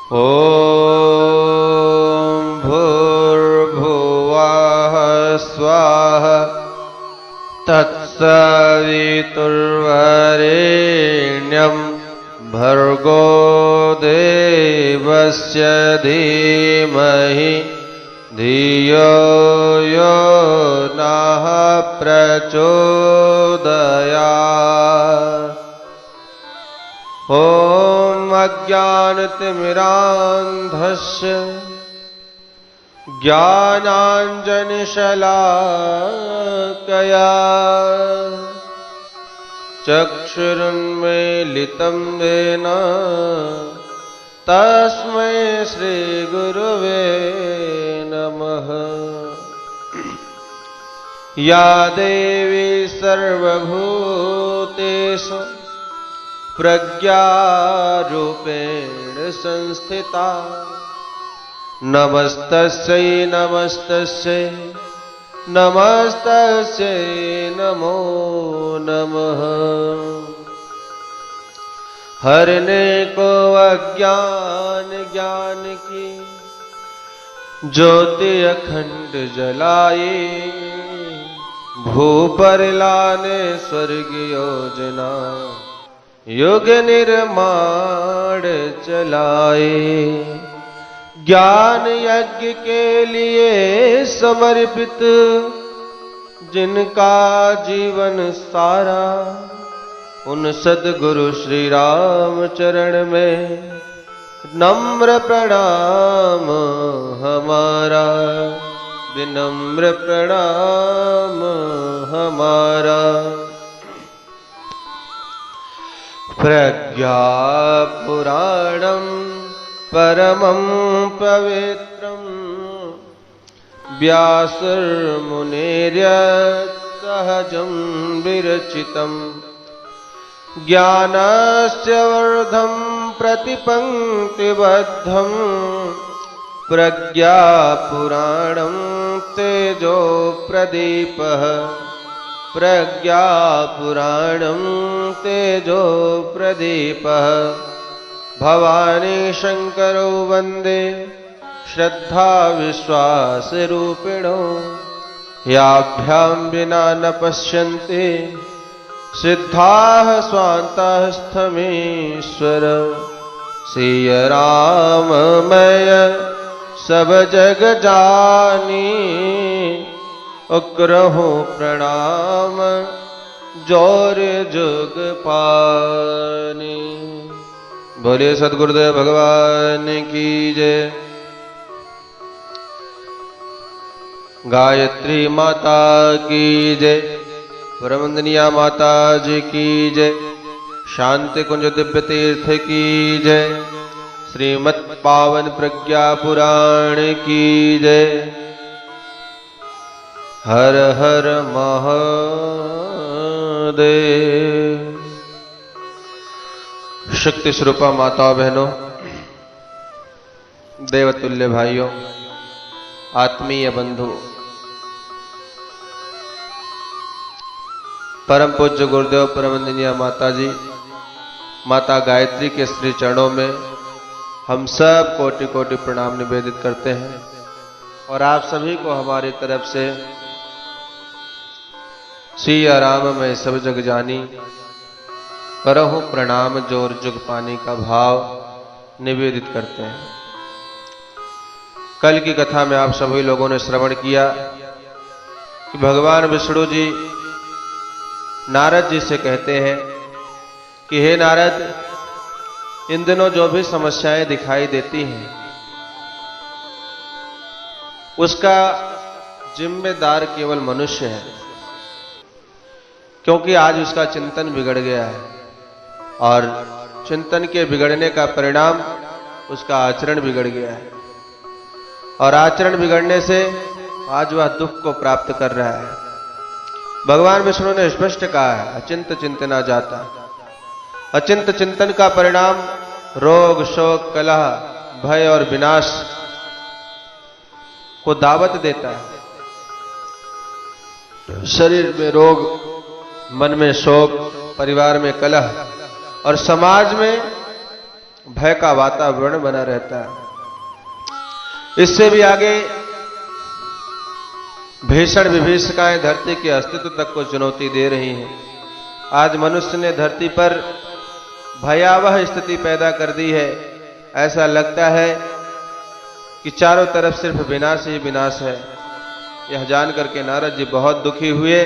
ॐ भूर्भुवः स्वः तत्सवितुर्वरेण्यं भर्गो देवस्य धीमहि धियो यो नः प्रचोदयात्। ॐ अज्ञानतिमिरान्धस्य ज्ञानाञ्जनशलाकया चक्षुरुन्मीलितं येन तस्मै श्रीगुरुवे नमः। या देवी सर्वभूतेषु प्रज्ञारूपेण संस्थिता नमस्तस्यै नमस्तस्यै नमस्तस्यै नमो नमः। हरने को अज्ञान ज्ञान की ज्योति अखंड जलाए भूपर लाने स्वर्ग योजना युग निर्माण चलाए। ज्ञान यज्ञ के लिए समर्पित जिनका जीवन सारा उन सद्गुरु श्री राम चरण में नम्र प्रणाम हमारा, विनम्र प्रणाम हमारा। प्रज्ञा पुराणं परमं पवित्रं व्यासर्मुनेर्यत्सहजं विरचितं ज्ञानस्य वर्धं प्रतिपङ्क्तिबद्धं प्रज्ञापुराणं तेजो प्रदीपः प्रज्ञापुराणं तेजो प्रदीपः। भवानी शंकरो वंदे श्रद्धा विश्वास रूपिणो याभ्यां विना न पश्यन्ति सिद्धाः स्वान्ताः स्थमेश्वर। सिय राम मय सब जग जानी उग्रहु प्रणाम जोर जुग पानी। बोले सद्गुरुदेव भगवान की जय। गायत्री माता की जय, परमंदनिया माता जी की जय, शांति कुंज दिव्य तीर्थ की जय, श्रीमत् पावन प्रज्ञा पुराण की जय। हर हर महादेव। शक्ति स्वरूपा माताओं बहनों, देवतुल्य भाइयों, आत्मीय बंधु, परम पूज्य गुरुदेव परमंदनीय माता जी माता गायत्री के श्री चरणों में हम सब कोटि कोटि प्रणाम निवेदित करते हैं और आप सभी को हमारी तरफ से सिया राम में सब जग जानी करहु प्रणाम जोर जुग पानी का भाव निवेदित करते हैं। कल की कथा में आप सभी लोगों ने श्रवण किया कि भगवान विष्णु जी नारद जी से कहते हैं कि हे नारद, इन दिनों जो भी समस्याएं दिखाई देती हैं उसका जिम्मेदार केवल मनुष्य है, क्योंकि आज उसका चिंतन बिगड़ गया है और चिंतन के बिगड़ने का परिणाम उसका आचरण बिगड़ गया है और आचरण बिगड़ने से आज वह दुख को प्राप्त कर रहा है। भगवान विष्णु ने स्पष्ट कहा है, अचिंत चिंतना जाता। अचिंत चिंतन का परिणाम रोग शोक कलह भय और विनाश को दावत देता है। शरीर में रोग, मन में शोक, परिवार में कलह और समाज में भय का वातावरण बना रहता है। इससे भी आगे भीषण विभीषिकाएं धरती के अस्तित्व तक को चुनौती दे रही हैं। आज मनुष्य ने धरती पर भयावह स्थिति पैदा कर दी है। ऐसा लगता है कि चारों तरफ सिर्फ विनाश ही विनाश है। यह जान करके नारद जी बहुत दुखी हुए।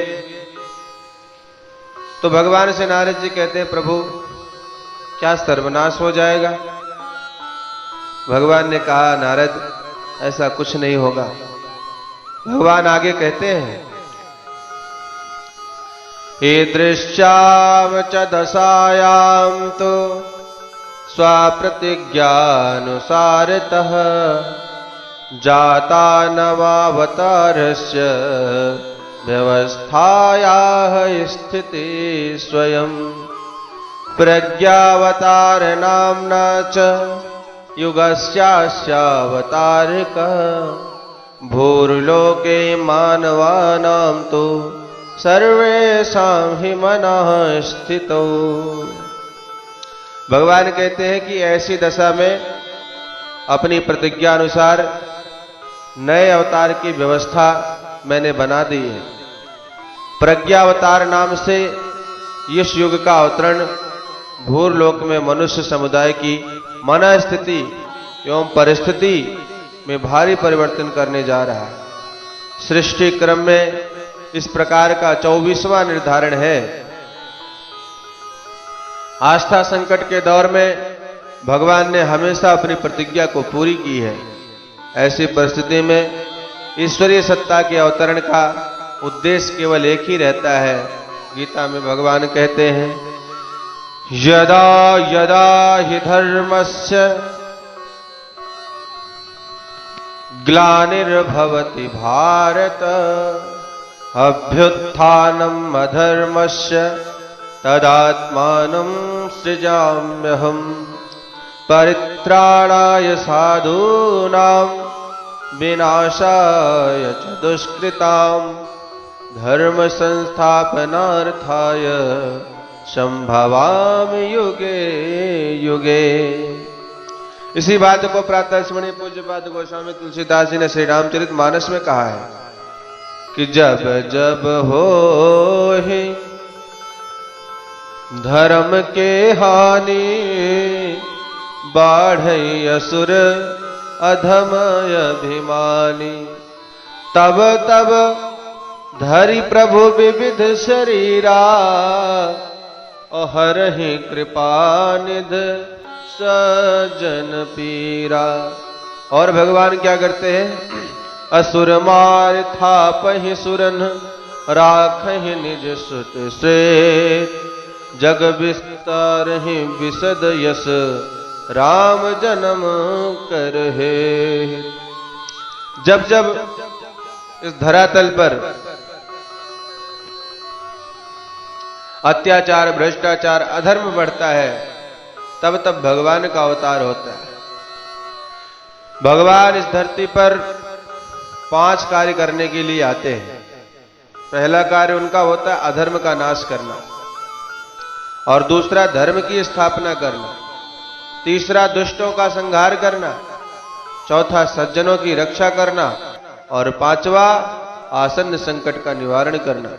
तो भगवान से नारद जी कहते हैं, प्रभु क्या सर्वनाश हो जाएगा? भगवान ने कहा, नारद ऐसा कुछ नहीं होगा। भगवान आगे कहते हैं, ईदृश्याम च दशायां तो स्वप्रतिज्ञानुसारतः जाता नवावतारस्य व्यवस्थायाः स्थिति स्वयं प्रज्ञावतार नाम्ना च युगस्यास्यावतारिकः भूर्लोके मानवानां तो सर्वेषां हि मनः स्थितौ। भगवान कहते हैं कि ऐसी दशा में अपनी प्रतिज्ञा अनुसार नए अवतार की व्यवस्था मैंने बना दी है। प्रज्ञावतार नाम से इस युग का अवतरण भूरलोक में मनुष्य समुदाय की मन स्थिति एवं परिस्थिति में भारी परिवर्तन करने जा रहा है। सृष्टि क्रम में इस प्रकार का 24वां निर्धारण है। आस्था संकट के दौर में भगवान ने हमेशा अपनी प्रतिज्ञा को पूरी की है। ऐसी परिस्थिति में ईश्वरीय सत्ता के अवतरण का उद्देश्य केवल एक ही रहता है। गीता में भगवान कहते हैं, यदा यदा हि धर्मस्य ग्लानिर्भवति भारत अभ्युत्थानम् अधर्मस्य तदात्मानं सृजाम्यहम् परित्राणाय साधूनां विनाशाय च दुष्कृतां धर्म संस्थापनार्थाय संभवामि युगे युगे। इसी बात को प्रातः स्मरणीय पूज्यपाद गोस्वामी तुलसीदास जी ने श्री रामचरितमानस में कहा है कि जब जब हो धर्म के हानि बाढ़ई असुर अधमय अभिमानी तब तब धरि प्रभु विविध शरीरा हरहि कृपा निध सजन पीरा। और भगवान क्या करते हैं, असुर मार थापहि सुरन राखहि निज सुत से जग विस्तारहि विशद यस राम जन्म कर है। जब जब इस धरातल पर अत्याचार भ्रष्टाचार अधर्म बढ़ता है तब तब भगवान का अवतार होता है। भगवान इस धरती पर 5 कार्य करने के लिए आते हैं। पहला कार्य उनका होता है अधर्म का नाश करना, और दूसरा धर्म की स्थापना करना, तीसरा दुष्टों का संहार करना, चौथा सज्जनों की रक्षा करना, और 5वां आसन्न संकट का निवारण करना।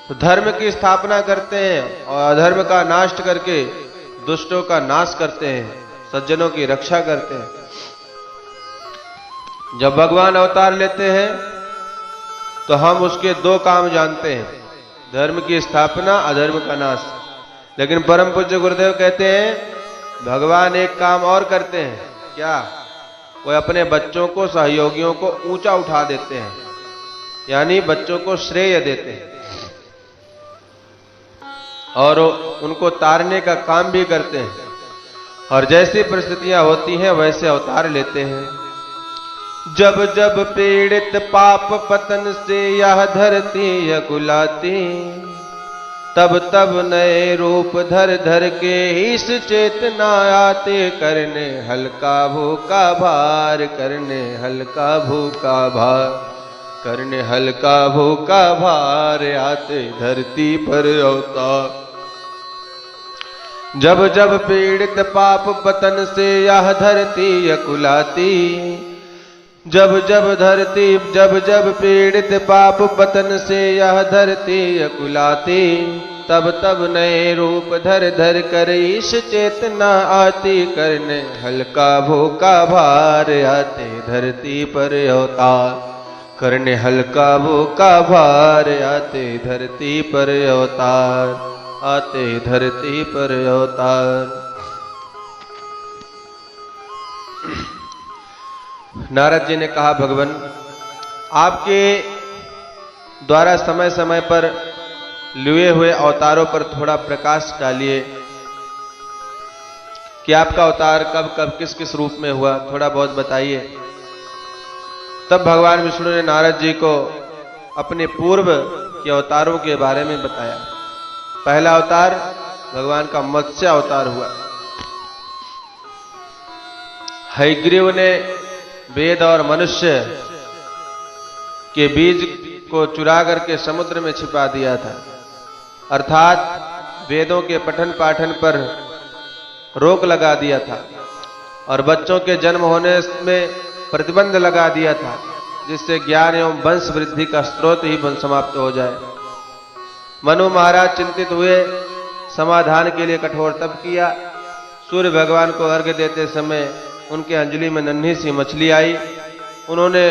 तो धर्म की स्थापना करते हैं और अधर्म का नाश करके दुष्टों का नाश करते हैं, सज्जनों की रक्षा करते हैं। जब भगवान अवतार लेते हैं तो हम उसके 2 काम जानते हैं, धर्म की स्थापना, अधर्म का नाश। लेकिन परम पूज्य गुरुदेव कहते हैं भगवान एक काम और करते हैं। क्या? वो अपने बच्चों को, सहयोगियों को ऊंचा उठा देते हैं, यानी बच्चों को श्रेय देते हैं और उनको तारने का काम भी करते हैं। और जैसी परिस्थितियां होती हैं वैसे अवतार लेते हैं। जब जब पीड़ित पाप पतन से यह धरती यकुलाती तब तब नए रूप धर धर के इस चेतना आते करने हल्का भूखा भार, करने हल्का भूखा भार, करने हल्का भूखा भार आते धरती पर अवतार। जब जब पीड़ित पाप पतन से यह धरती अकुलाती, जब जब पीड़ित पाप पतन से यह धरती अकुलाती, तब तब नए रूप धर धर कर ईश चेतना आती, करने हल्का भूखा भार आते धरती पर अवतार, करने हल्का भूखा भार आते धरती पर अवतार, आते धरती पर अवतार। नारद जी ने कहा, भगवान आपके द्वारा समय समय पर लिए हुए अवतारों पर थोड़ा प्रकाश डालिए कि आपका अवतार कब कब किस किस रूप में हुआ, थोड़ा बहुत बताइए। तब भगवान विष्णु ने नारद जी को अपने पूर्व के अवतारों के बारे में बताया। पहला अवतार भगवान का मत्स्य अवतार हुआ। हयग्रीव ने वेद और मनुष्य के बीज को चुरा करके समुद्र में छिपा दिया था, अर्थात वेदों के पठन पाठन पर रोक लगा दिया था और बच्चों के जन्म होने में प्रतिबंध लगा दिया था, जिससे ज्ञान एवं वंश वृद्धि का स्रोत ही समाप्त हो जाए। मनु महाराज चिंतित हुए, समाधान के लिए कठोर तप किया। सूर्य भगवान को अर्घ्य देते समय उनके अंजलि में नन्ही सी मछली आई, उन्होंने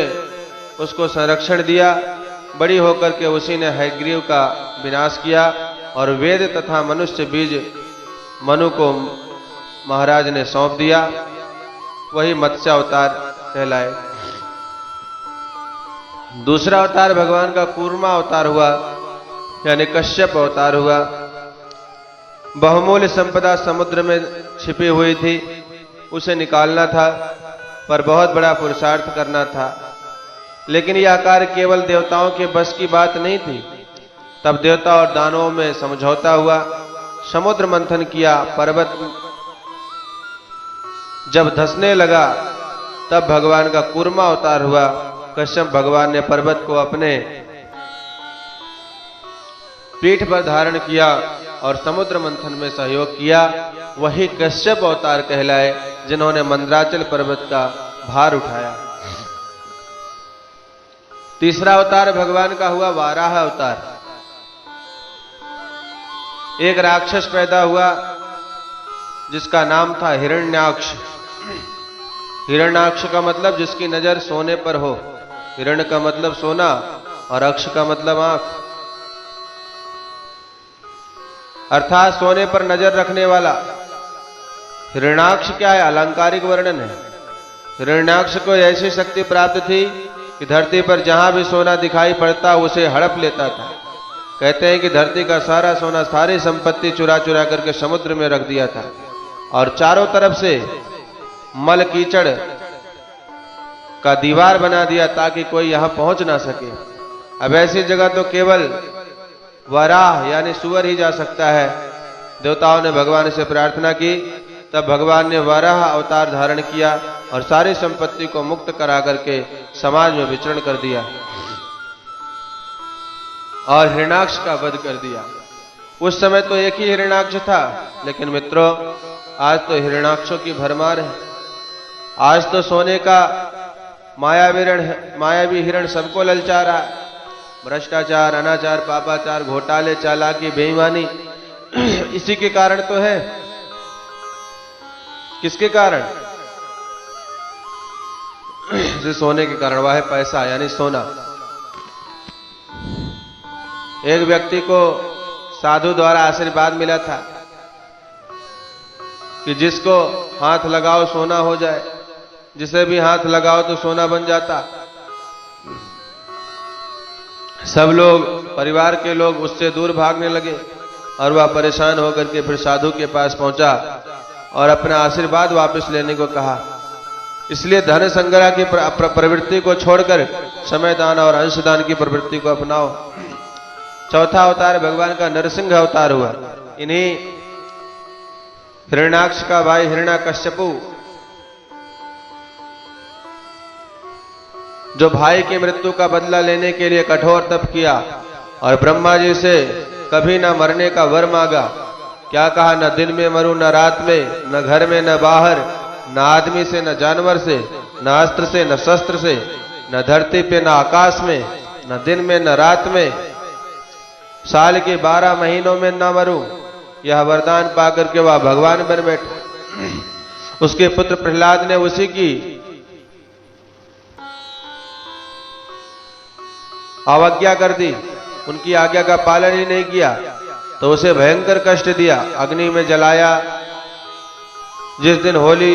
उसको संरक्षण दिया। बड़ी होकर के उसी ने हयग्रीव का विनाश किया और वेद तथा मनुष्य बीज मनु को महाराज ने सौंप दिया। वही मत्स्य अवतार कहलाए। दूसरा अवतार भगवान का कूर्मा अवतार हुआ, यानी कश्यप अवतार हुआ। बहुमूल्य संपदा समुद्र में छिपी हुई थी, उसे निकालना था, पर बहुत बड़ा पुरुषार्थ करना था। लेकिन यह कार्य केवल देवताओं के बस की बात नहीं थी। तब देवता और दानवों में समझौता हुआ, समुद्र मंथन किया। पर्वत जब धंसने लगा तब भगवान का कूर्मा अवतार हुआ। कश्यप भगवान ने पर्वत को अपने पीठ पर धारण किया और समुद्र मंथन में सहयोग किया। वही कश्यप अवतार कहलाए, जिन्होंने मंदराचल पर्वत का भार उठाया। तीसरा अवतार भगवान का हुआ वाराह अवतार। एक राक्षस पैदा हुआ जिसका नाम था हिरण्याक्ष। हिरण्याक्ष का मतलब जिसकी नजर सोने पर हो। हिरण्य का मतलब सोना और अक्ष का मतलब आंख, अर्थात सोने पर नजर रखने वाला। हिरण्याक्ष क्या है? अलंकारिक वर्णन है। हिरण्याक्ष को ऐसी शक्ति प्राप्त थी कि धरती पर जहां भी सोना दिखाई पड़ता उसे हड़प लेता था। कहते हैं कि धरती का सारा सोना, सारी संपत्ति चुरा चुरा करके समुद्र में रख दिया था और चारों तरफ से मल कीचड़ का दीवार बना दिया ताकि कोई यहां पहुंच ना सके। अब ऐसी जगह तो केवल वराह यानी सुअर ही जा सकता है। देवताओं ने भगवान से प्रार्थना की, तब भगवान ने वराह अवतार धारण किया और सारी संपत्ति को मुक्त करा करके समाज में विचरण कर दिया और हिरण्याक्ष का वध कर दिया। उस समय तो एक ही हिरण्याक्ष था, लेकिन मित्रों आज तो हिरण्याक्षों की भरमार है। आज तो सोने का मायावी हिरण सबको ललचा रहा है। भ्रष्टाचार, अनाचार, पापाचार, घोटाले, चालाकी, बेईमानी इसी के कारण तो है। किसके कारण? जिस सोने के कारण, वह है पैसा यानी सोना। एक व्यक्ति को साधु द्वारा आशीर्वाद मिला था कि जिसको हाथ लगाओ सोना हो जाए, जिसे भी हाथ लगाओ तो सोना बन जाता। सब लोग, परिवार के लोग उससे दूर भागने लगे और वह परेशान होकर के फिर साधु के पास पहुंचा और अपना आशीर्वाद वापस लेने को कहा। इसलिए धन संग्रह की प्रवृत्ति को छोड़कर समय दान और अंशदान की प्रवृत्ति को अपनाओ। चौथा अवतार भगवान का नरसिंह अवतार हुआ। इन्हीं हिरण्याक्ष का भाई हिरण्याकश्यपु, जो भाई की मृत्यु का बदला लेने के लिए कठोर तप किया और ब्रह्मा जी से कभी ना मरने का वर मांगा, क्या कहा, न दिन में मरूं न रात में, न घर में न बाहर, न आदमी से न जानवर से, न अस्त्र से न शस्त्र से, न धरती पे न आकाश में, न दिन में न रात में, साल के 12 महीनों में न मरूं। यह वरदान पाकर के वह भगवान बन बैठा। उसके पुत्र प्रहलाद ने उसी की अवज्ञा कर दी, उनकी आज्ञा का पालन ही नहीं किया, तो उसे भयंकर कष्ट दिया, अग्नि में जलाया। जिस दिन होली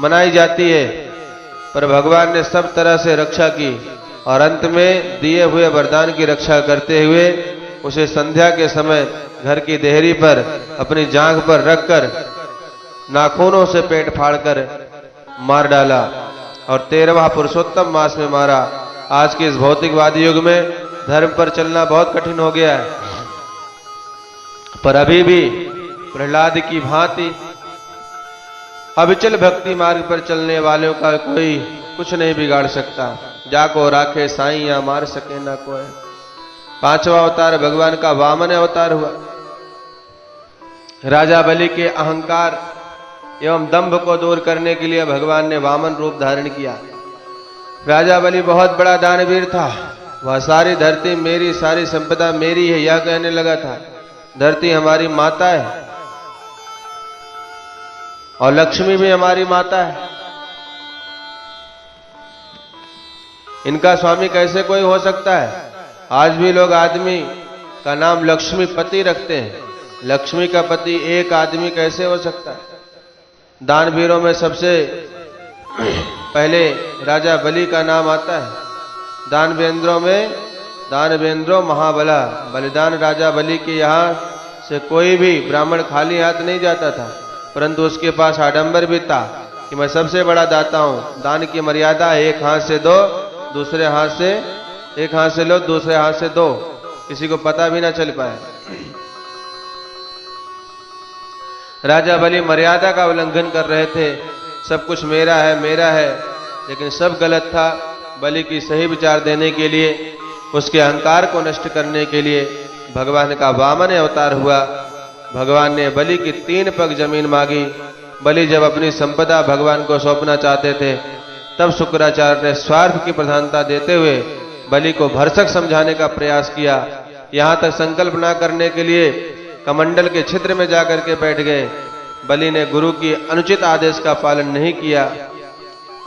मनाई जाती है, पर भगवान ने सब तरह से रक्षा की और अंत में दिए हुए वरदान की रक्षा करते हुए उसे संध्या के समय घर की देहरी पर अपनी जांघ पर रखकर नाखूनों से पेट फाड़कर मार डाला और 13वां पुरुषोत्तम मास में मारा। आज के इस भौतिकवादी युग में धर्म पर चलना बहुत कठिन हो गया है, पर अभी भी प्रहलाद की भांति अविचल भक्ति मार्ग पर चलने वालों का कोई कुछ नहीं बिगाड़ सकता। जाको राखे साईं या मार सके ना कोई। 5वां अवतार भगवान का वामन अवतार हुआ। राजा बलि के अहंकार एवं दंभ को दूर करने के लिए भगवान ने वामन रूप धारण किया। राजा बलि बहुत बड़ा दानवीर था। वह सारी धरती मेरी, सारी संपदा मेरी है यह कहने लगा था। धरती हमारी माता है और लक्ष्मी भी हमारी माता है। इनका स्वामी कैसे कोई हो सकता है? आज भी लोग आदमी का नाम लक्ष्मीपति रखते हैं। लक्ष्मी का पति एक आदमी कैसे हो सकता है? दानवीरों में सबसे पहले राजा बलि का नाम आता है। दानवेंद्रो महाबला। बलिदान राजा बलि के यहाँ से कोई भी ब्राह्मण खाली हाथ नहीं जाता था, परंतु उसके पास आडंबर भी था कि मैं सबसे बड़ा दाता हूं। दान की मर्यादा एक हाथ से दो, दूसरे हाथ से, एक हाथ से लो, दूसरे हाथ से दो, किसी को पता भी ना चल पाए। राजा बलि मर्यादा का उल्लंघन कर रहे थे। सब कुछ मेरा है, मेरा है, लेकिन सब गलत था। बलि की सही विचार देने के लिए, उसके अहंकार को नष्ट करने के लिए भगवान का वामन अवतार हुआ। भगवान ने बलि की 3 पग जमीन मांगी। बलि जब अपनी संपदा भगवान को सौंपना चाहते थे, तब शुक्राचार्य ने स्वार्थ की प्रधानता देते हुए बलि को भरसक समझाने का प्रयास किया। यहां तक संकल्प न करने के लिए कमंडल के छिद्र में जाकर के बैठ गए। बलि ने गुरु की अनुचित आदेश का पालन नहीं किया।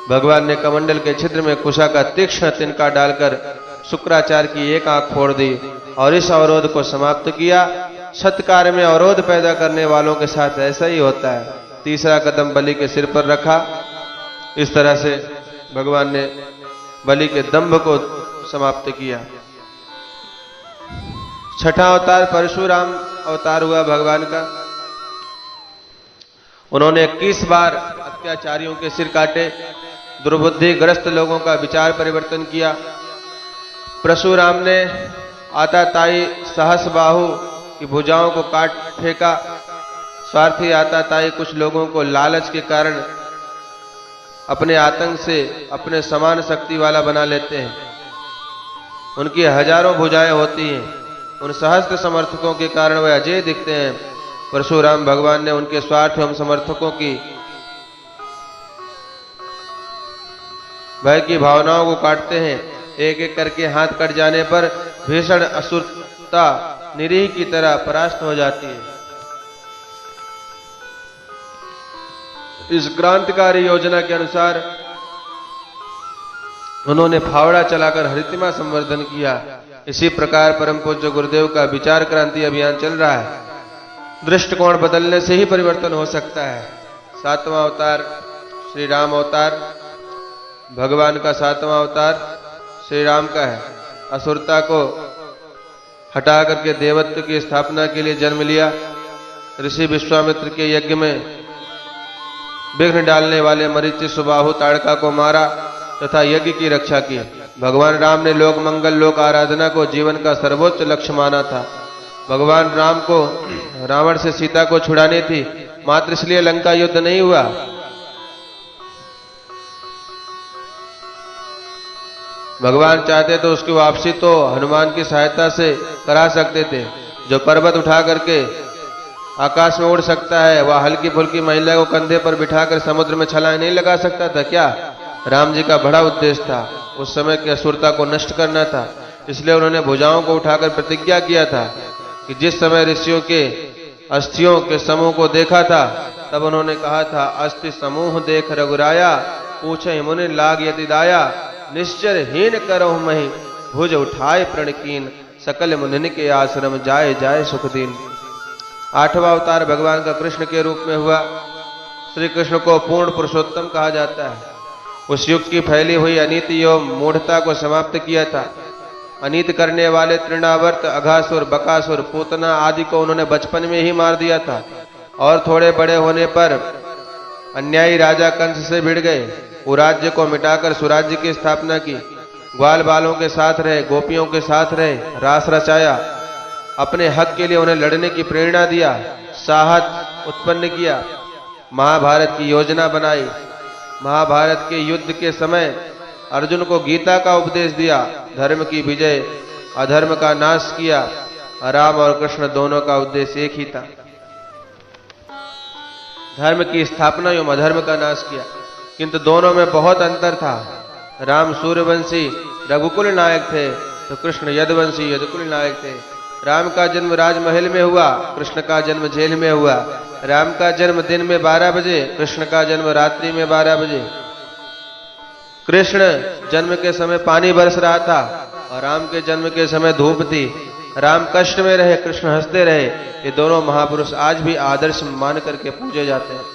भगवान ने कमंडल के छिद्र में कुशा का तीक्ष्ण तिनका डालकर शुक्राचार्य की एक आंख फोड़ दी और इस अवरोध को समाप्त किया। सत्कार्य में अवरोध पैदा करने वालों के साथ ऐसा ही होता है। तीसरा कदम बलि के सिर पर रखा। इस तरह से भगवान ने बलि के दंभ को समाप्त किया। छठा अवतार परशुराम अवतार हुआ भगवान का। उन्होंने 21 बार अत्याचारियों के सिर काटे, दुर्बुद्धिग्रस्त लोगों का विचार परिवर्तन किया। परशुराम ने आताताई सहस्रबाहु की भुजाओं को काट फेंका। स्वार्थी आताताई कुछ लोगों को लालच के कारण अपने आतंक से अपने समान शक्ति वाला बना लेते हैं। उनकी हजारों भुजाएं होती हैं। उन सहस्त्र समर्थकों के कारण वे अजय दिखते हैं। परशुराम भगवान ने उनके स्वार्थ एवं समर्थकों की भय की भावनाओं को काटते हैं। एक एक करके हाथ कट जाने पर भीषण असुरता निरीह की तरह परास्त हो जाती है। इस क्रांतिकारी योजना के अनुसार उन्होंने फावड़ा चलाकर हरितिमा संवर्धन किया। इसी प्रकार परम पूज्य गुरुदेव का विचार क्रांति अभियान चल रहा है। दृष्टिकोण बदलने से ही परिवर्तन हो सकता है। 7वां अवतार श्री राम अवतार। भगवान का 7वां अवतार श्री राम का है। असुरता को हटा करके देवत्व की स्थापना के लिए जन्म लिया। ऋषि विश्वामित्र के यज्ञ में विघ्न डालने वाले मरीचि सुबाहु ताड़का को मारा तथा यज्ञ की रक्षा की। भगवान राम ने लोक मंगल, लोक आराधना को जीवन का सर्वोच्च लक्ष्य माना था। भगवान राम को रावण से सीता को छुड़ानी थी, मात्र इसलिए लंका युद्ध नहीं हुआ। भगवान चाहते तो उसकी वापसी तो हनुमान की सहायता से करा सकते थे, जो पर्वत उठा करके आकाश में उड़ सकता है, वह हल्की फुल्की महिला को कंधे पर बिठाकर समुद्र में छलांग नहीं लगा सकता था क्या? राम जी का बड़ा उद्देश्य था, उस समय की असुरता को नष्ट करना था। इसलिए उन्होंने भुजाओं को उठाकर प्रतिज्ञा किया था कि जिस समय ऋषियों के अस्थियों के समूह को देखा था, तब उन्होंने कहा था, अस्थि समूह देख रघुराया, पूछे मुनि लाग यति दाया, निश्चर हीन करो मही, भुज उठाए प्रणकीन, सकल मुनिन के आश्रम जाए जाए सुख दीन। आठवां अवतार भगवान का कृष्ण के रूप में हुआ। श्री कृष्ण को पूर्ण पुरुषोत्तम कहा जाता है। उस युग की फैली हुई अनीति एवं मूढ़ता को समाप्त किया था। अनीत करने वाले तृणावर्त, अघासुर, बकासुर, पूतना आदि को उन्होंने बचपन में ही मार दिया था और थोड़े बड़े होने पर अन्यायी राजा कंस से भिड़ गए। वो राज्य को मिटाकर स्वराज्य की स्थापना की। ग्वाल बालों के साथ रहे, गोपियों के साथ रहे, रास रचाया, अपने हक के लिए उन्हें लड़ने की प्रेरणा दिया, साहस उत्पन्न किया, महाभारत की योजना बनाई। महाभारत के युद्ध के समय अर्जुन को गीता का उपदेश दिया, धर्म की विजय, अधर्म का नाश किया। राम और कृष्ण दोनों का उद्देश्य एक ही था, धर्म की स्थापना एवं अधर्म का नाश किया। किंतु दोनों में बहुत अंतर था। राम सूर्यवंशी रघुकुल नायक थे, तो कृष्ण यदुवंशी यदुकुल नायक थे। राम का जन्म राजमहल में हुआ, कृष्ण का जन्म जेल में हुआ। राम का जन्म दिन में 12 बजे, कृष्ण का जन्म रात्रि में 12 बजे। कृष्ण जन्म के समय पानी बरस रहा था और राम के जन्म के समय धूप थी। राम कष्ट में रहे, कृष्ण हंसते रहे। ये दोनों महापुरुष आज भी आदर्श मान करके पूजे जाते हैं।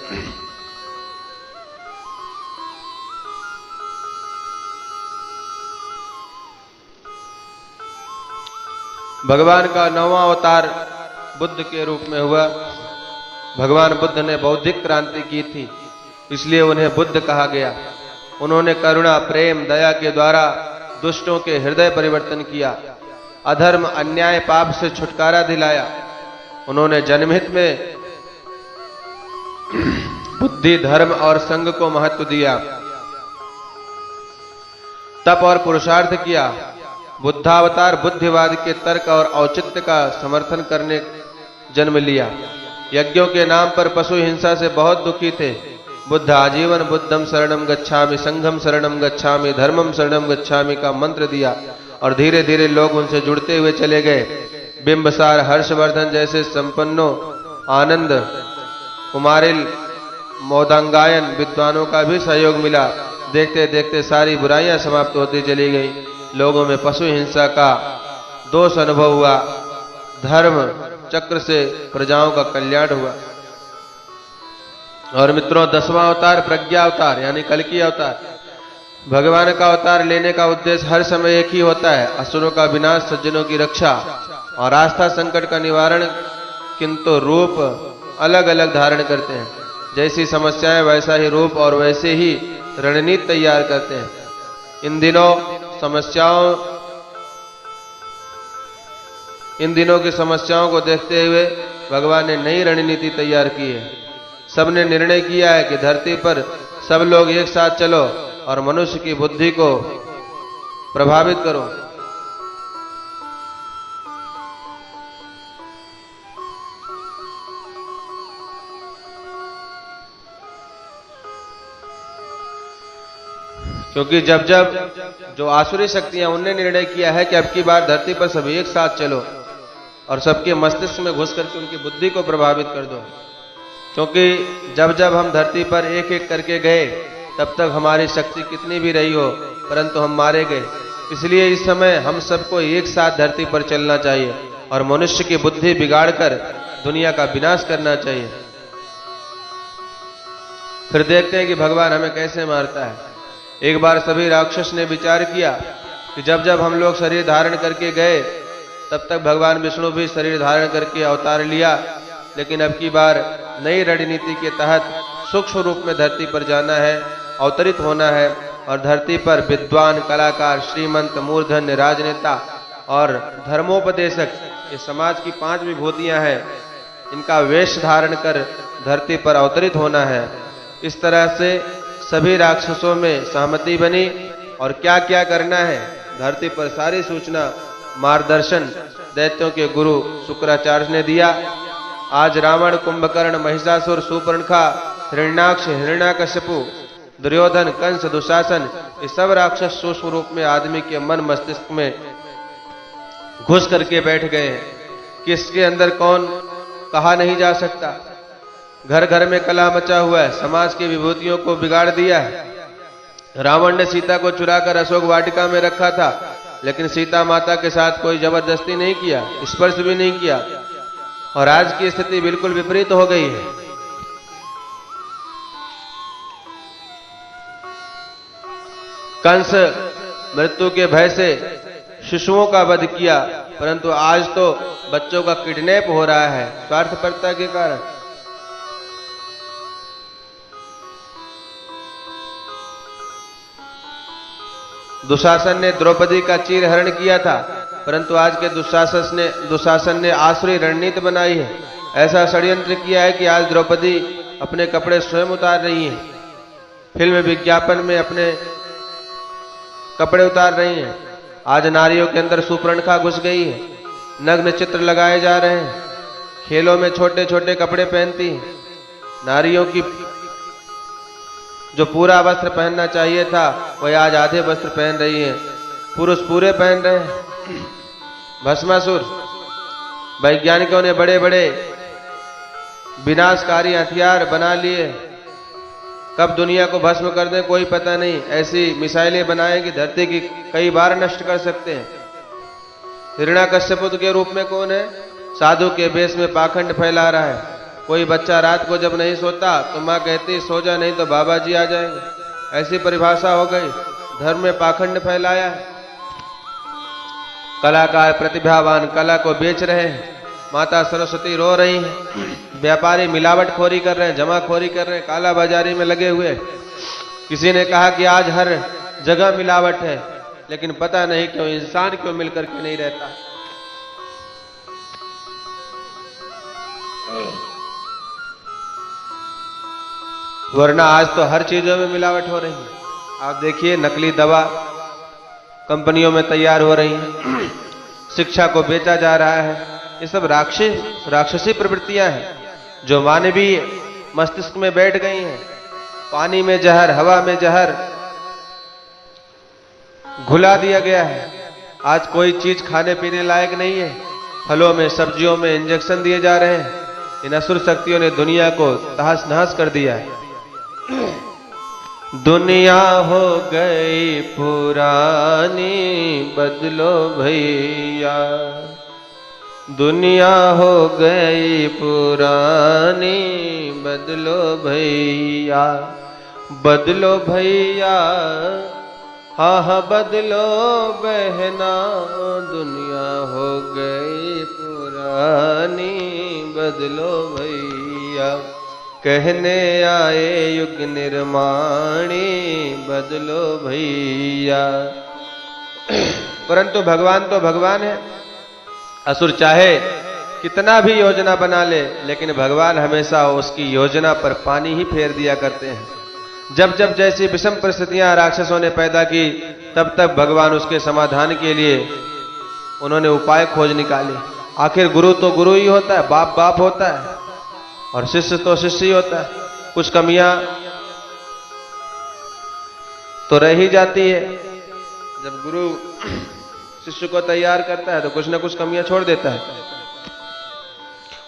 भगवान का 9वां अवतार बुद्ध के रूप में हुआ। भगवान बुद्ध ने बौद्धिक क्रांति की थी, इसलिए उन्हें बुद्ध कहा गया। उन्होंने करुणा, प्रेम, दया के द्वारा दुष्टों के हृदय परिवर्तन किया, अधर्म, अन्याय, पाप से छुटकारा दिलाया। उन्होंने जनहित में बुद्धि, धर्म और संग को महत्व दिया, तप और पुरुषार्थ किया। बुद्धावतार बुद्धिवाद के तर्क और औचित्य का समर्थन करने जन्म लिया। यज्ञों के नाम पर पशु हिंसा से बहुत दुखी थे। बुद्ध आजीवन बुद्धम शरणम गच्छामि, संघम शरणम गच्छामि, धर्मम शरणम गच्छामि का मंत्र दिया और धीरे धीरे लोग उनसे जुड़ते हुए चले गए। बिंबसार, हर्षवर्धन जैसे संपन्नों, आनंद, कुमारिल, मोदांगायन विद्वानों का भी सहयोग मिला। देखते देखते सारी बुराइयां समाप्त होती चली गई। लोगों में पशु हिंसा का दोष अनुभव हुआ। धर्म चक्र से प्रजाओं का कल्याण हुआ। और मित्रों, 10वां अवतार प्रज्ञा अवतार यानी कल्कि अवतार। भगवान का अवतार लेने का उद्देश्य हर समय एक ही होता है, असुरों का विनाश, सज्जनों की रक्षा और आस्था संकट का निवारण। किंतु रूप अलग अलग धारण करते हैं। जैसी समस्याएं वैसा ही रूप और वैसे ही रणनीति तैयार करते हैं। इन दिनों की समस्याओं को देखते हुए भगवान ने नई रणनीति तैयार की है। सबने निर्णय किया है कि धरती पर सब लोग एक साथ चलो और मनुष्य की बुद्धि को प्रभावित करो। क्योंकि जब जब जो आसुरी शक्तियां, उनने निर्णय किया है कि अब की बार धरती पर सब एक साथ चलो और सबके मस्तिष्क में घुस करके उनकी बुद्धि को प्रभावित कर दो। क्योंकि जब जब हम धरती पर एक एक करके गए, तब तक हमारी शक्ति कितनी भी रही हो, परंतु हम मारे गए। इसलिए इस समय हम सबको एक साथ धरती पर चलना चाहिए और मनुष्य की बुद्धि बिगाड़कर दुनिया का विनाश करना चाहिए। फिर देखते हैं कि भगवान हमें कैसे मारता है। एक बार सभी राक्षस ने विचार किया कि जब जब हम लोग शरीर धारण करके गए, तब तक भगवान विष्णु भी शरीर धारण करके अवतार लिया। लेकिन अब की बार नई रणनीति के तहत सूक्ष्म रूप में धरती पर जाना है, अवतरित होना है और धरती पर विद्वान, कलाकार, श्रीमंत, मूर्धन्य, राजनेता और धर्मोपदेशक, ये समाज की 5 विभूतियां हैं, इनका वेश धारण कर धरती पर अवतरित होना है। इस तरह से सभी राक्षसों में सहमति बनी और क्या क्या करना है, धरती पर सारी सूचना, मार्गदर्शन दैत्यों के गुरु शुक्राचार्य ने दिया। आज रावण, कुंभकर्ण, महिषासुर, शूर्पणखा, हिरण्याक्ष, हिरण्याकश्यपु, दुर्योधन, कंस, दुशासन, ये सब राक्षस सूक्ष्म रूप में आदमी के मन मस्तिष्क में घुस करके बैठ गए हैं। किसके अंदर कौन कहा नहीं जा सकता। घर घर में कलह मचा हुआ है, समाज की विभूतियों को बिगाड़ दिया है। रावण ने सीता को चुराकर अशोक वाटिका में रखा था, लेकिन सीता माता के साथ कोई जबरदस्ती नहीं किया, स्पर्श भी नहीं किया, और आज की स्थिति बिल्कुल विपरीत हो गई है। कंस मृत्यु के भय से शिशुओं का वध किया, परंतु आज तो बच्चों का किडनैप हो रहा है स्वार्थपरता के कारण। दुशासन ने द्रौपदी का चीरहरण किया था, परंतु आज के दुशासन ने आसुरी रणनीति बनाई है। ऐसा षड्यंत्र किया है कि आज द्रौपदी अपने कपड़े स्वयं उतार रही हैं, फिल्म विज्ञापन में अपने कपड़े उतार रही हैं। आज नारियों के अंदर शूर्पणखा घुस गई है, नग्न चित्र लगाए जा रहे हैं, खेलों में छोटे छोटे कपड़े पहनती हैं। नारियों की जो पूरा वस्त्र पहनना चाहिए था वह आज आधे वस्त्र पहन रही है, पुरुष पूरे पहन रहे हैं। भस्मासुर, वैज्ञानिकों ने बड़े बड़े विनाशकारी हथियार बना लिए, कब दुनिया को भस्म कर दें कोई पता नहीं। ऐसी मिसाइलें बनाए कि धरती की कई बार नष्ट कर सकते हैं। हिरण्याकश्यप के रूप में कौन है? साधु के वेश में पाखंड फैला रहा है। कोई बच्चा रात को जब नहीं सोता तो माँ कहती सो जा, नहीं तो बाबा जी आ जाएंगे। ऐसी परिभाषा हो गई, धर्म में पाखंड फैलाया है। कलाकार प्रतिभावान कला को बेच रहे हैं, माता सरस्वती रो रही हैं, व्यापारी मिलावटखोरी कर रहे हैं, जमाखोरी कर रहे हैं, काला बाजारी में लगे हुए। किसी ने कहा कि आज हर जगह मिलावट है, लेकिन पता नहीं क्यों इंसान क्यों मिलकर के नहीं रहता। वरना आज तो हर चीजों में मिलावट हो रही है। आप देखिए, नकली दवा कंपनियों में तैयार हो रही है, शिक्षा को बेचा जा रहा है। ये सब राक्षसी प्रवृत्तियां हैं जो मानवीय मस्तिष्क में बैठ गई हैं। पानी में जहर, हवा में जहर घुला दिया गया है। आज कोई चीज खाने पीने लायक नहीं है। फलों में, सब्जियों में इंजेक्शन दिए जा रहे हैं। इन असुर शक्तियों ने दुनिया को तहस नहस कर दिया है। दुनिया हो गई पुरानी, बदलो भैया। दुनिया हो गई पुरानी, बदलो भैया। बदलो भैया, हाँ हाँ बदलो बहना। दुनिया हो गई पुरानी, बदलो भैया। कहने आए युग निर्माणी, बदलो भैया। परंतु भगवान तो भगवान है। असुर चाहे कितना भी योजना बना ले, लेकिन भगवान हमेशा उसकी योजना पर पानी ही फेर दिया करते हैं। जब जब जैसी विषम परिस्थितियां राक्षसों ने पैदा की, तब तब भगवान उसके समाधान के लिए उन्होंने उपाय खोज निकाले। आखिर गुरु तो गुरु ही होता है, बाप बाप होता है, और शिष्य तो शिष्य ही होता है। कुछ कमियां तो रह ही जाती है। जब गुरु शिष्य को तैयार करता है तो कुछ ना कुछ कमियां छोड़ देता है।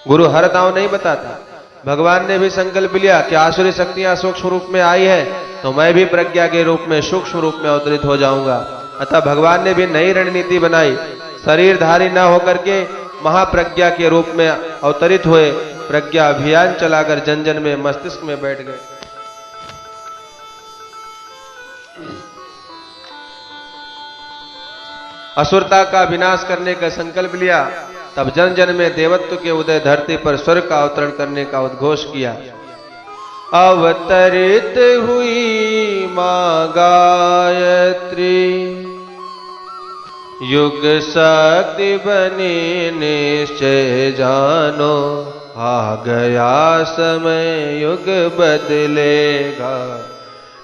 गुरु हर दांव नहीं बताता। भगवान ने भी संकल्प लिया कि आसुरी शक्तियां सूक्ष्म रूप में आई है तो मैं भी प्रज्ञा के रूप में सूक्ष्म रूप में अवतरित हो जाऊंगा। अतः भगवान ने भी नई रणनीति बनाई। शरीरधारी न होकर के महाप्रज्ञा के रूप में अवतरित हुए, प्रज्ञा अभियान चलाकर जन जन में, मस्तिष्क में बैठ गए। असुरता का विनाश करने का संकल्प लिया। तब जन जन में देवत्व के उदय, धरती पर स्वर्ग का अवतरण करने का उद्घोष किया। अवतरित हुई मां गायत्री, युग शक्ति बनी निश्चय जानो। आ गया समय युग बदलेगा,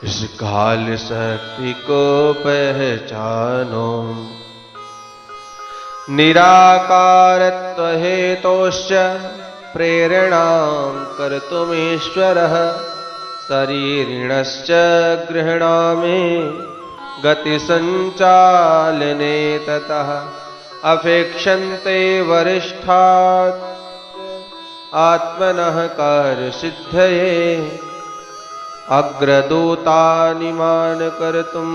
इस काल शक्ति को पहचानो। निराकारत्व हेतोश्च प्रेरणां कर्तुमीश्वरः शरीरिणश्च गृह्णामि गतिसञ्चालने ततः अपेक्षन्ते वरिष्ठात् आत्मनः कार्यसिद्धये अग्रदूतानिमान् कर्तुं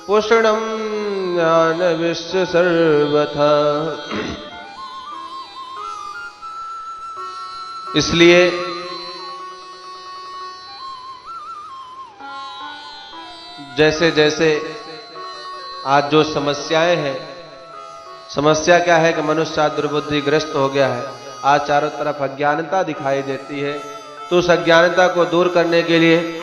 पुषणं ज्ञानविश्व सर्वथा। इसलिए जैसे जैसे आज जो समस्याएं हैं, समस्या क्या है कि मनुष्य आज दुर्बुद्धिग्रस्त हो गया है। आज चारों तरफ अज्ञानता दिखाई देती है, तो उस अज्ञानता को दूर करने के लिए,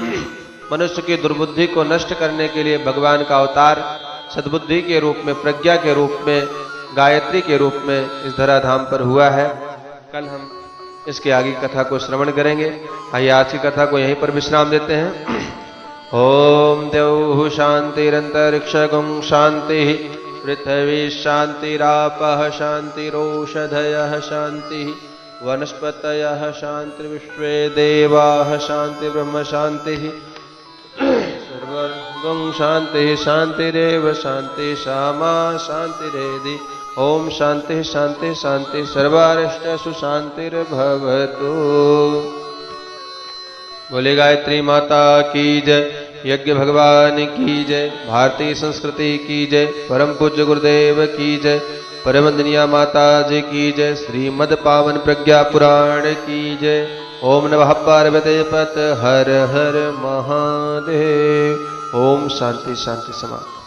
मनुष्य की दुर्बुद्धि को नष्ट करने के लिए भगवान का अवतार सद्बुद्धि के रूप में, प्रज्ञा के रूप में, गायत्री के रूप में इस धराधाम पर हुआ है। कल हम इसके आगे कथा को श्रवण करेंगे। आइए आज की कथा को यहीं पर विश्राम देते हैं। ओम द्यौः शान्तिरन्तरिक्षगं शान्तिः पृथ्वी शान्तिरापः शान्तिरोषधयः शान्तिः वनस्पतयः शान्तिर्विश्वे देवाः शान्तिर्ब्रह्म शान्तिः सर्वं शान्तिः शान्तिरेव शान्तिः सामा शान्तिरेधि। ओम शांति शांति शांति सर्वारिष्टेषु शांतिर्भवतु। बोले गायत्री माता की जय, यज्ञ भगवान की जय, भारतीय संस्कृति की जय, परम पूज्य गुरुदेव की जय, परमवंदनीय माता जी की जय, श्रीमद् पावन प्रज्ञा पुराण की जय। ओम नमः पार्वते पत हर हर महादेव। ओम शांति शांति समाप्त।